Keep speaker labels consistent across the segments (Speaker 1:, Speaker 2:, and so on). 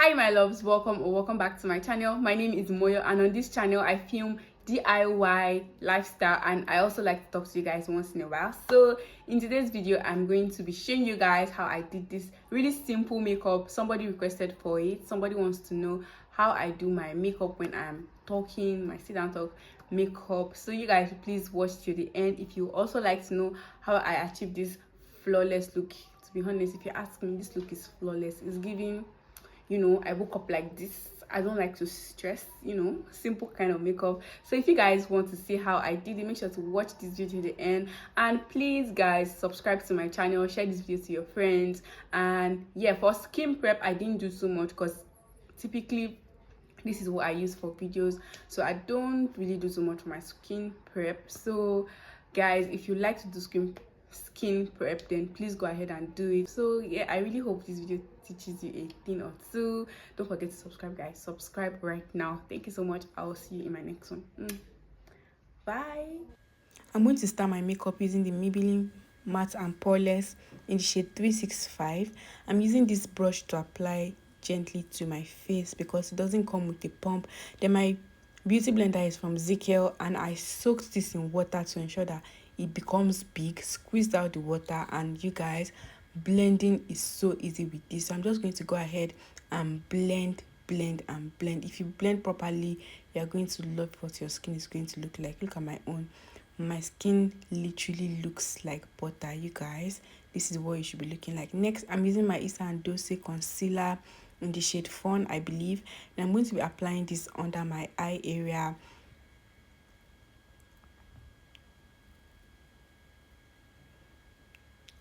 Speaker 1: Hi my loves, welcome or welcome back to my channel. My name is Moyo, and on this channel I film DIY lifestyle, and I also like to talk to you guys once in a while. So in today's video I'm going to be showing you guys how I did this really simple makeup. Somebody requested for it. Somebody wants to know how I do my makeup when I'm talking, my sit down talk makeup. So you guys please watch till the end if you also like to know how I achieve this flawless look. To be honest, if you ask me, this look is flawless. It's giving, I woke up like this. I don't like to stress, simple kind of makeup. So if you guys want to see how I did it, make sure to watch this video to the end. And please guys, subscribe to my channel, share this video to your friends. And yeah, for skin prep I didn't do so much because typically this is what I use for videos, so I don't really do so much for my skin prep. So guys, if you like to do skin prep, then please go ahead and do it. So yeah, I really hope this video teaches you a thing or two. Don't forget to subscribe guys, subscribe right now. Thank you so much. I'll see you in my next one. Bye. I'm going to start my makeup using the Maybelline Matte and Poreless in the shade 365. I'm using this brush to apply gently to my face because it doesn't come with a pump. Then my beauty blender is from Zekiel, and I soaked this in water to ensure that it becomes big. Squeezed out the water, and you guys, blending is so easy with this. So I'm just going to go ahead and blend. If you blend properly, you're going to love what your skin is going to look like. Look at my own. My skin literally looks like butter, you guys. This is what you should be looking like. Next, I'm using my Issa and Dose concealer in the shade Fawn, I believe, and I'm going to be applying this under my eye area.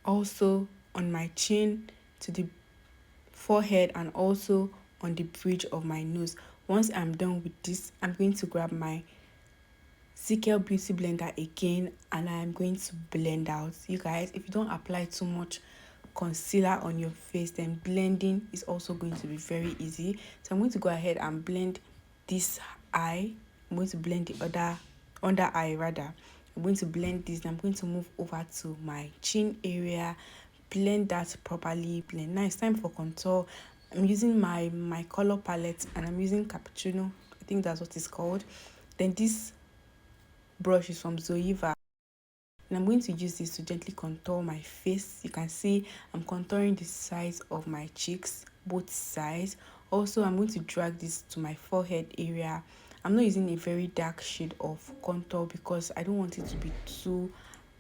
Speaker 1: Also on my chin, to the forehead, and also on the bridge of my nose. Once I'm done with this, I'm going to grab my Zekiel beauty blender again, and I'm going to blend out. You guys, if you don't apply too much concealer on your face, then blending is also going to be very easy. So I'm going to go ahead and blend this eye. I'm going to blend the other under eye rather. I'm going to blend this, and I'm going to move over to my chin area, blend that properly. Blend. Now it's time for contour. I'm using my color palette, and I'm using Cappuccino, I think that's what it's called. Then this brush is from Zoeva, and I'm going to use this to gently contour my face. You can see I'm contouring the sides of my cheeks, both sides. Also, I'm going to drag this to my forehead area. I'm not using a very dark shade of contour because I don't want it to be too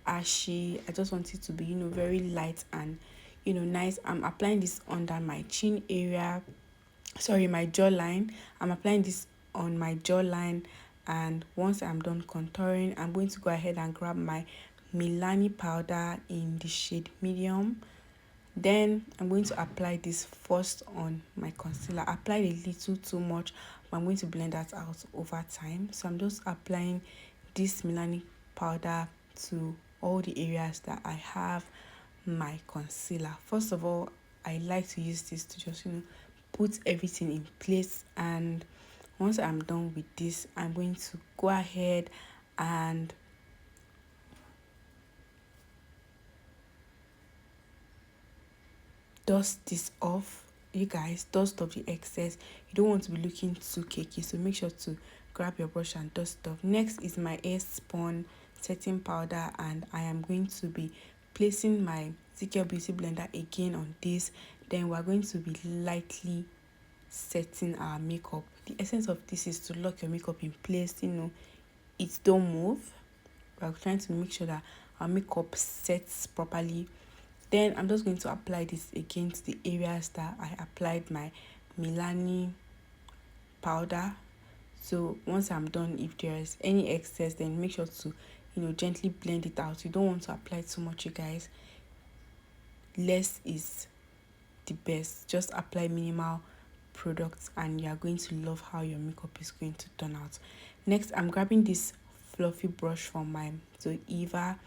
Speaker 1: ashy. I just want it to be, very light and, nice. I'm applying this under my chin area, sorry, my jawline. I'm applying this on my jawline, and once I'm done contouring, I'm going to go ahead and grab my Milani powder in the shade medium. Then I'm going to apply this first on my concealer. I applied a little too much, but I'm going to blend that out over time. So I'm just applying this Milani powder to all the areas that I have my concealer. First of all, I like to use this to just, put everything in place. And once I'm done with this, I'm going to go ahead and dust this off. You guys, dust off the excess. You don't want to be looking too cakey, so make sure to grab your brush and dust off. Next is my Airspun setting powder, and I am going to be placing my Zekiel beauty blender again on this. Then we're going to be lightly setting our makeup. The essence of this is to lock your makeup in place. It don't move. We're trying to make sure that our makeup sets properly. Then I'm just going to apply this again to the areas that I applied my Milani powder. So once I'm done, if there's any excess, then make sure to, gently blend it out. You don't want to apply too much, you guys. Less is the best. Just apply minimal products, and you are going to love how your makeup is going to turn out. Next, I'm grabbing this fluffy brush from my Zoeva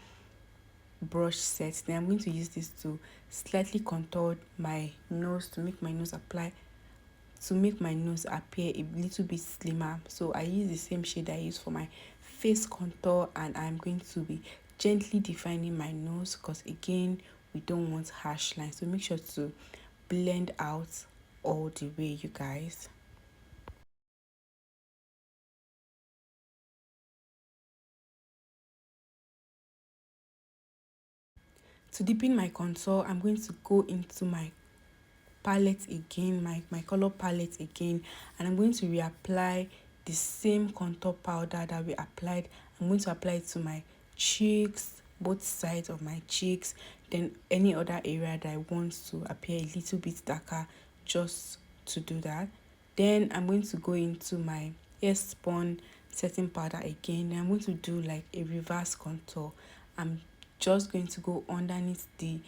Speaker 1: brush set. Then I'm going to use this to slightly contour my nose to make my nose appear a little bit slimmer. So I use the same shade I use for my face contour, and I'm going to be gently defining my nose because again, we don't want harsh lines. So make sure to blend out all the way, you guys. To deepen my contour, I'm going to go into my palette again, my color palette again, and I'm going to reapply the same contour powder that we applied. I'm going to apply it to my cheeks, both sides of my cheeks, then any other area that I want to appear a little bit darker, just to do that. Then I'm going to go into my Airspun setting powder again, and I'm going to do like a reverse contour. I'm just going to go underneath the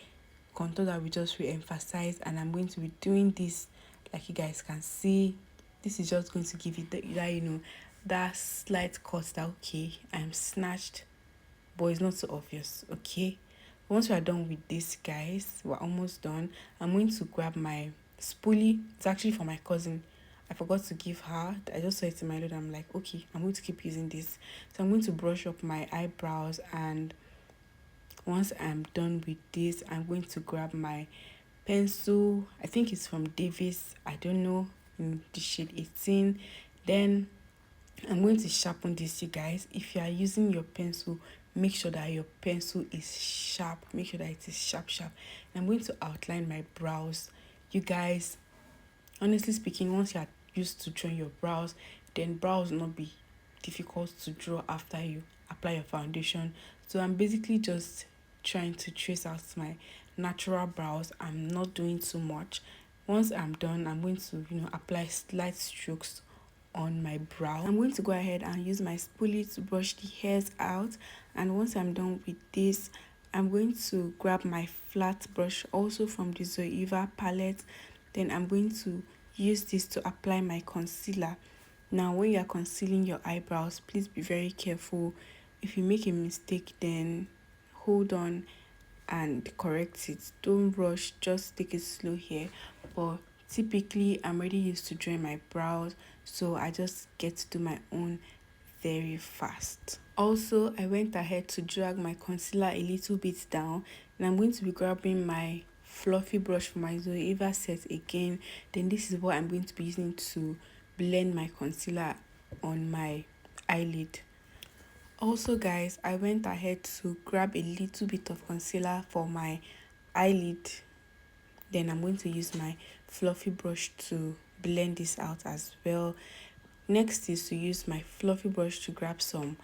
Speaker 1: contour that we just re-emphasized, and I'm going to be doing this like you guys can see. This is just going to give you that that slight cut that okay, I'm snatched, but it's not so obvious. Okay, once we are done with this, guys, we're almost done. I'm going to grab my spoolie. It's actually for my cousin. I forgot to give her. I just saw it in my load. I'm like, okay, I'm going to keep using this. So I'm going to brush up my eyebrows, and once I'm done with this, I'm going to grab my pencil. I think it's from Davis. I don't know, in the shade 18. Then I'm going to sharpen this, you guys. If you are using your pencil, make sure that your pencil is sharp. Make sure that it is sharp. I'm going to outline my brows. You guys, honestly speaking, once you are used to drawing your brows, then brows will not be difficult to draw after you apply your foundation. So I'm basically just trying to trace out my natural brows. I'm not doing too much. Once I'm done, I'm going to apply slight strokes on my brow. I'm going to go ahead and use my spoolie to brush the hairs out, and once I'm done with this, I'm going to grab my flat brush, also from the Zoeva palette. Then I'm going to use this to apply my concealer. Now when you are concealing your eyebrows, please be very careful. If you make a mistake, then hold on and correct it. Don't rush, just take it slow here. But typically I'm already used to drawing my brows, so I just get to do my own very fast. Also, I went ahead to drag my concealer a little bit down, and I'm going to be grabbing my fluffy brush for my Zoeva set again. Then this is what I'm going to be using to blend my concealer on my eyelid. Also, guys, I went ahead to grab a little bit of concealer for my eyelid. Then I'm going to use my fluffy brush to blend this out as well. Next is to use my fluffy brush to grab some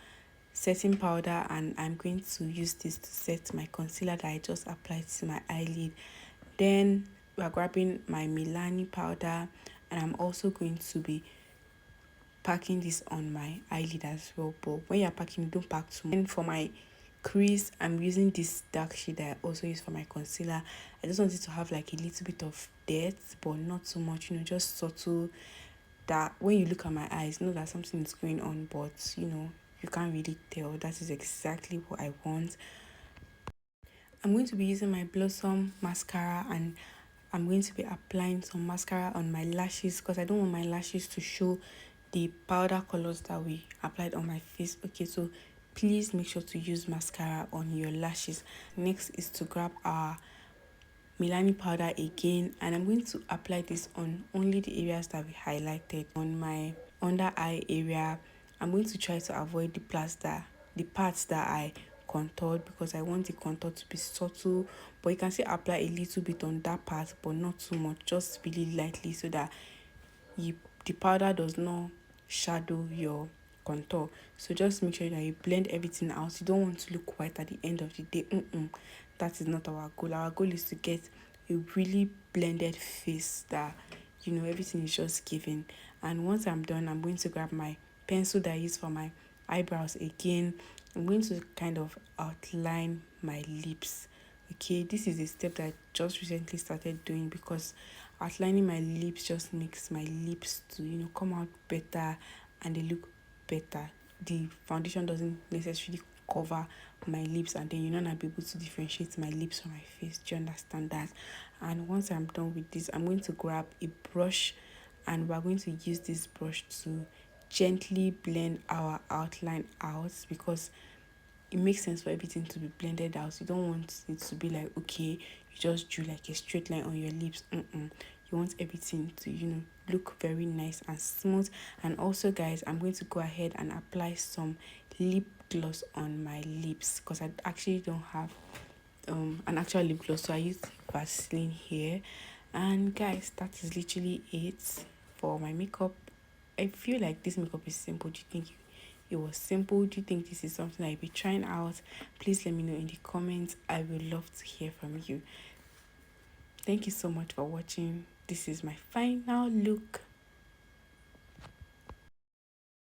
Speaker 1: setting powder, and I'm going to use this to set my concealer that I just applied to my eyelid. Then we're grabbing my Milani powder, and I'm also going to be packing this on my eyelid as well. But when you're packing, don't pack too much. And for my crease, I'm using this dark shade that I also use for my concealer. I just wanted to have like a little bit of depth, but not too much, just subtle, that when you look at my eyes, know that something is going on, but you can't really tell. That is exactly what I want. I'm going to be using my Blossom mascara, and I'm going to be applying some mascara on my lashes because I don't want my lashes to show the powder colors that we applied on my face. Okay, so please make sure to use mascara on your lashes. Next is to grab our Milani powder again, and I'm going to apply this on only the areas that we highlighted. On my under eye area, I'm going to try to avoid the parts that I contoured, because I want the contour to be subtle, but you can still apply a little bit on that part, but not too much, just really lightly, so that the powder does not shadow your contour. So just make sure that you blend everything out. You don't want to look white at the end of the day. That is not our goal. Our goal is to get a really blended face that everything is just giving. And once I'm done, I'm going to grab my pencil that I use for my eyebrows again. I'm going to kind of outline my lips. Okay, this is a step that I just recently started doing, because outlining my lips just makes my lips to come out better, and they look better. The foundation doesn't necessarily cover my lips, and then you're not be able to differentiate my lips from my face. Do you understand that? And once I'm done with this, I'm going to grab a brush, and we're going to use this brush to gently blend our outline out, because it makes sense for everything to be blended out. You don't want it to be like, okay, you just drew like a straight line on your lips. You you want everything to, look very nice and smooth. And also guys, I'm going to go ahead and apply some lip gloss on my lips because I actually don't have an actual lip gloss, so I used Vaseline here. And guys, that is literally it for my makeup. I feel like this makeup is simple. Do you think it was simple? Do you think this is something I'll be trying out? Please let me know in the comments. I would love to hear from you. Thank you so much for watching. This is my final look.